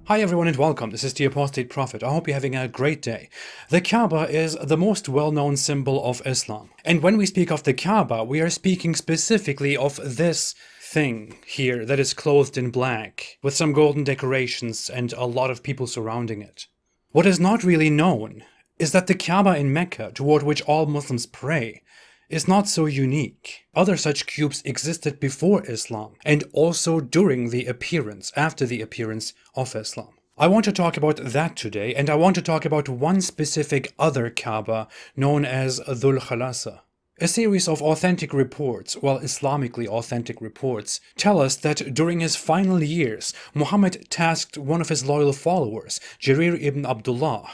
Hi everyone and welcome, this is the Apostate Prophet. I hope you're having a great day. The Kaaba is the most well-known symbol of Islam. And when we speak of the Kaaba, we are speaking specifically of this thing here that is clothed in black, with some golden decorations and a lot of people surrounding it. What is not really known is that the Kaaba in Mecca, toward which all Muslims pray, is not so unique. Other such cubes existed before Islam and also after the appearance of Islam. I want to talk about that today, and I want to talk about one specific other Kaaba known as Dhul Khalasa. A series of authentic reports, Islamically authentic reports, tell us that during his final years, Muhammad tasked one of his loyal followers, Jarir ibn Abdullah,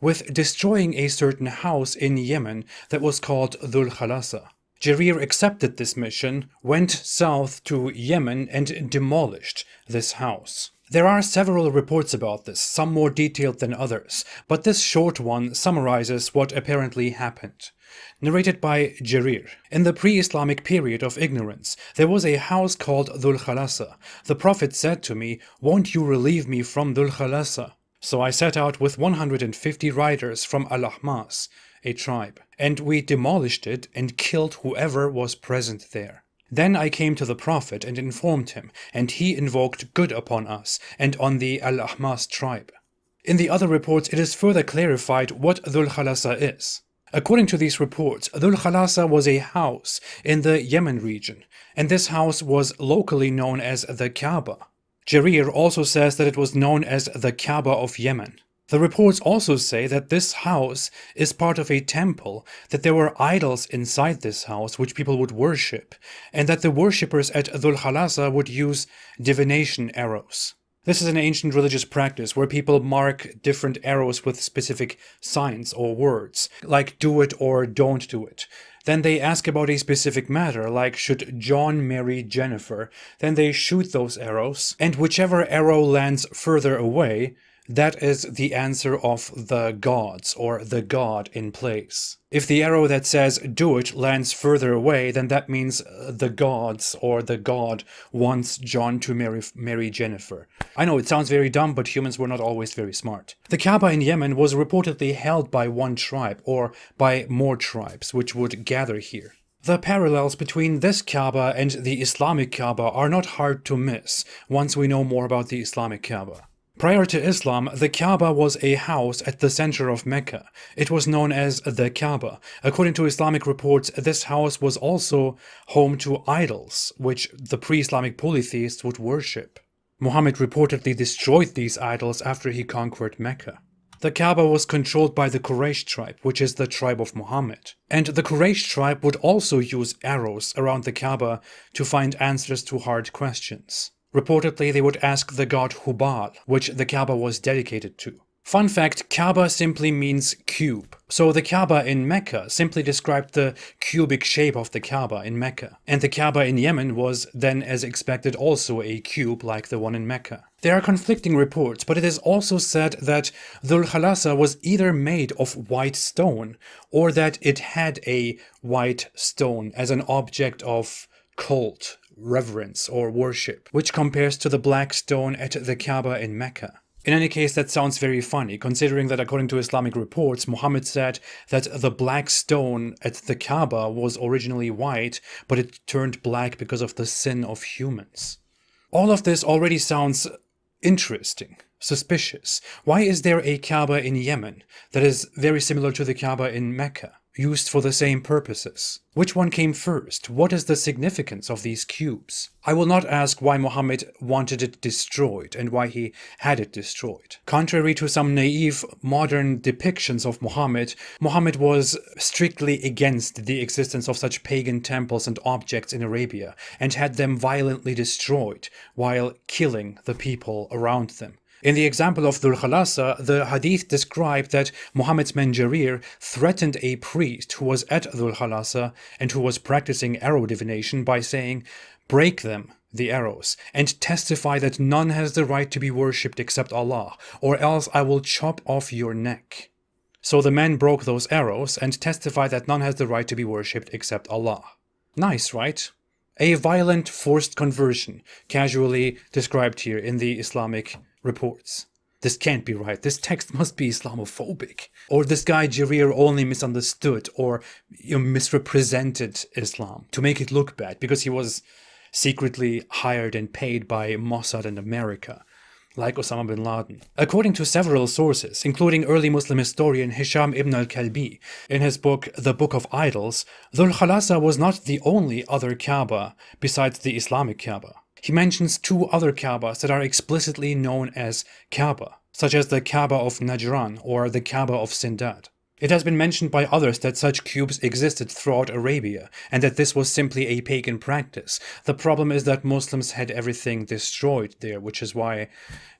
with destroying a certain house in Yemen that was called Dhul Khalasa. Jarir accepted this mission, went south to Yemen and demolished this house. There are several reports about this, some more detailed than others, but this short one summarizes what apparently happened. Narrated by Jarir. In the pre-Islamic period of ignorance, there was a house called Dhul Khalasa. The Prophet said to me, "Won't you relieve me from Dhul Khalasa?" So I set out with 150 riders from Al-Ahmas, a tribe, and we demolished it and killed whoever was present there. Then I came to the Prophet and informed him, and he invoked good upon us and on the Al-Ahmas tribe. In the other reports, it is further clarified what Dhul Khalasa is. According to these reports, Dhul Khalasa was a house in the Yemen region, and this house was locally known as the Kaaba. Jarir also says that it was known as the Kaaba of Yemen. The reports also say that this house is part of a temple, that there were idols inside this house which people would worship, and that the worshippers at Dhul Khalasa would use divination arrows. This is an ancient religious practice where people mark different arrows with specific signs or words, like do it or don't do it. Then they ask about a specific matter, like should John marry Jennifer? Then they shoot those arrows, and whichever arrow lands further away, that is the answer of the gods, or the god in place. If the arrow that says do it lands further away, then that means the gods or the god wants John to marry Jennifer. I know it sounds very dumb, but humans were not always very smart. The Kaaba in Yemen was reportedly held by one tribe, or by more tribes, which would gather here. The parallels between this Kaaba and the Islamic Kaaba are not hard to miss once we know more about the Islamic Kaaba. Prior to Islam, the Kaaba was a house at the center of Mecca. It was known as the Kaaba. According to Islamic reports, this house was also home to idols, which the pre-Islamic polytheists would worship. Muhammad reportedly destroyed these idols after he conquered Mecca. The Kaaba was controlled by the Quraysh tribe, which is the tribe of Muhammad. And the Quraysh tribe would also use arrows around the Kaaba to find answers to hard questions. Reportedly, they would ask the god Hubal, which the Kaaba was dedicated to. Fun fact, Kaaba simply means cube. So the Kaaba in Mecca simply described the cubic shape of the Kaaba in Mecca. And the Kaaba in Yemen was then, as expected, also a cube like the one in Mecca. There are conflicting reports, but it is also said that Dhul Khalasa was either made of white stone, or that it had a white stone as an object of cult, reverence, or worship, which compares to the black stone at the Kaaba in Mecca. In any case, that sounds very funny, considering that according to Islamic reports, Muhammad said that the black stone at the Kaaba was originally white, but it turned black because of the sin of humans. All of this already sounds interesting, suspicious. Why is there a Kaaba in Yemen that is very similar to the Kaaba in Mecca, used for the same purposes? Which one came first? What is the significance of these cubes? I will not ask why Muhammad wanted it destroyed and why he had it destroyed. Contrary to some naive modern depictions of Muhammad, Muhammad was strictly against the existence of such pagan temples and objects in Arabia and had them violently destroyed while killing the people around them. In the example of Dhul Khalasa, the hadith described that Muhammad's man Jarir threatened a priest who was at Dhul Khalasa and who was practicing arrow divination by saying, "Break them, the arrows, and testify that none has the right to be worshipped except Allah, or else I will chop off your neck." So the man broke those arrows and testified that none has the right to be worshipped except Allah. Nice, right? A violent, forced conversion, casually described here in the Islamic reports. This can't be right. This text must be Islamophobic. Or this guy Jarir only misunderstood or misrepresented Islam to make it look bad because he was secretly hired and paid by Mossad and America, like Osama bin Laden. According to several sources, including early Muslim historian Hisham ibn al-Kalbi, in his book The Book of Idols, Dhul Khalasa was not the only other Kaaba besides the Islamic Kaaba. He mentions two other Kaabas that are explicitly known as Kaaba, such as the Kaaba of Najran or the Kaaba of Sindad. It has been mentioned by others that such cubes existed throughout Arabia, and that this was simply a pagan practice. The problem is that Muslims had everything destroyed there, which is why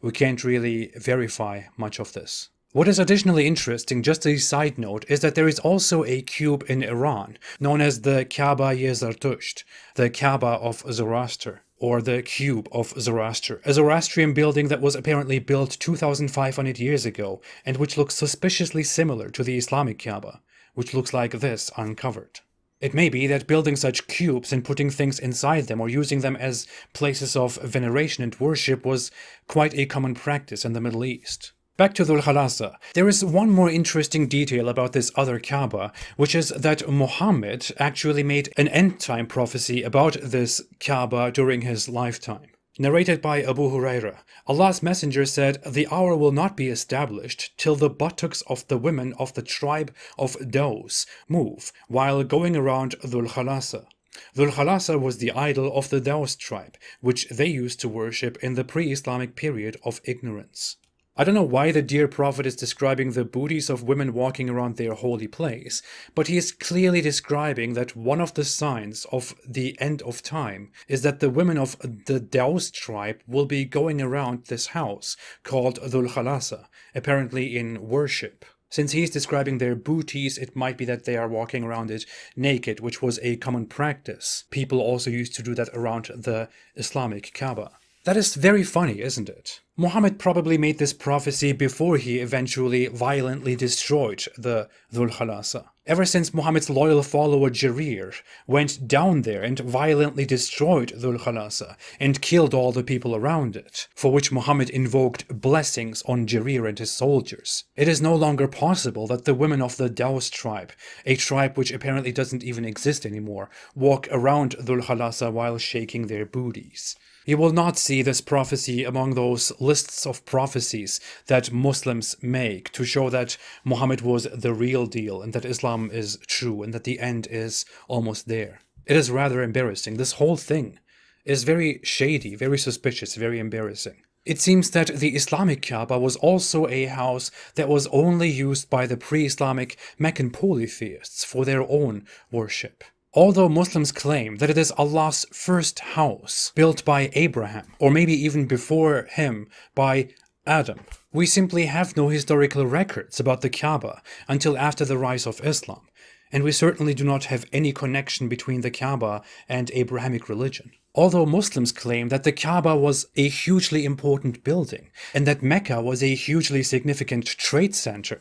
we can't really verify much of this. What is additionally interesting, just a side note, is that there is also a cube in Iran, known as the Kaaba-i Zartusht, the Kaaba of Zoroaster, or the Cube of Zoroaster, a Zoroastrian building that was apparently built 2,500 years ago, and which looks suspiciously similar to the Islamic Kaaba, which looks like this uncovered. It may be that building such cubes and putting things inside them or using them as places of veneration and worship was quite a common practice in the Middle East. Back to Dhul Khalasa. There is one more interesting detail about this other Kaaba, which is that Muhammad actually made an end-time prophecy about this Kaaba during his lifetime. Narrated by Abu Huraira, Allah's Messenger said, "The hour will not be established till the buttocks of the women of the tribe of Daws move while going around Dhul Khalasa." Dhul Khalasa was the idol of the Daws tribe, which they used to worship in the pre-Islamic period of ignorance. I don't know why the dear Prophet is describing the booties of women walking around their holy place, but he is clearly describing that one of the signs of the end of time is that the women of the Daws tribe will be going around this house called Dhul Khalasa, apparently in worship. Since he is describing their booties, it might be that they are walking around it naked, which was a common practice. People also used to do that around the Islamic Kaaba. That is very funny, isn't it? Muhammad probably made this prophecy before he eventually violently destroyed the Dhul Khalasa. Ever since Muhammad's loyal follower Jarir went down there and violently destroyed Dhul Khalasa and killed all the people around it, for which Muhammad invoked blessings on Jarir and his soldiers, it is no longer possible that the women of the Daws tribe, a tribe which apparently doesn't even exist anymore, walk around Dhul Khalasa while shaking their booties. You will not see this prophecy among those lists of prophecies that Muslims make to show that Muhammad was the real deal and that Islam is true and that the end is almost there. It is rather embarrassing. This whole thing is very shady, very suspicious, very embarrassing. It seems that the Islamic Kaaba was also a house that was only used by the pre-Islamic Meccan polytheists for their own worship. Although Muslims claim that it is Allah's first house, built by Abraham, or maybe even before him by Adam, we simply have no historical records about the Kaaba until after the rise of Islam, and we certainly do not have any connection between the Kaaba and Abrahamic religion. Although Muslims claim that the Kaaba was a hugely important building, and that Mecca was a hugely significant trade center,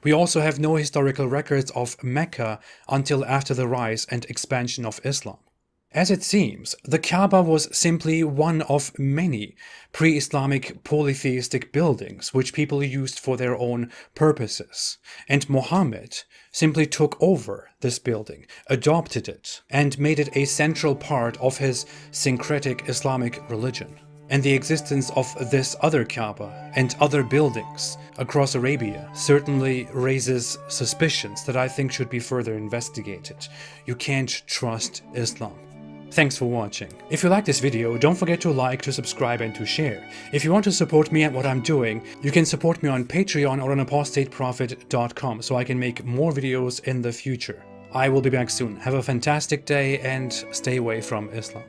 we also have no historical records of Mecca until after the rise and expansion of Islam. As it seems, the Kaaba was simply one of many pre-Islamic polytheistic buildings which people used for their own purposes, and Muhammad simply took over this building, adopted it, and made it a central part of his syncretic Islamic religion. And the existence of this other Kaaba and other buildings across Arabia certainly raises suspicions that I think should be further investigated. You can't trust Islam. Thanks for watching. If you like this video, don't forget to like, to subscribe, and to share. If you want to support me and what I'm doing, you can support me on Patreon or on apostateprophet.com so I can make more videos in the future. I will be back soon. Have a fantastic day and stay away from Islam.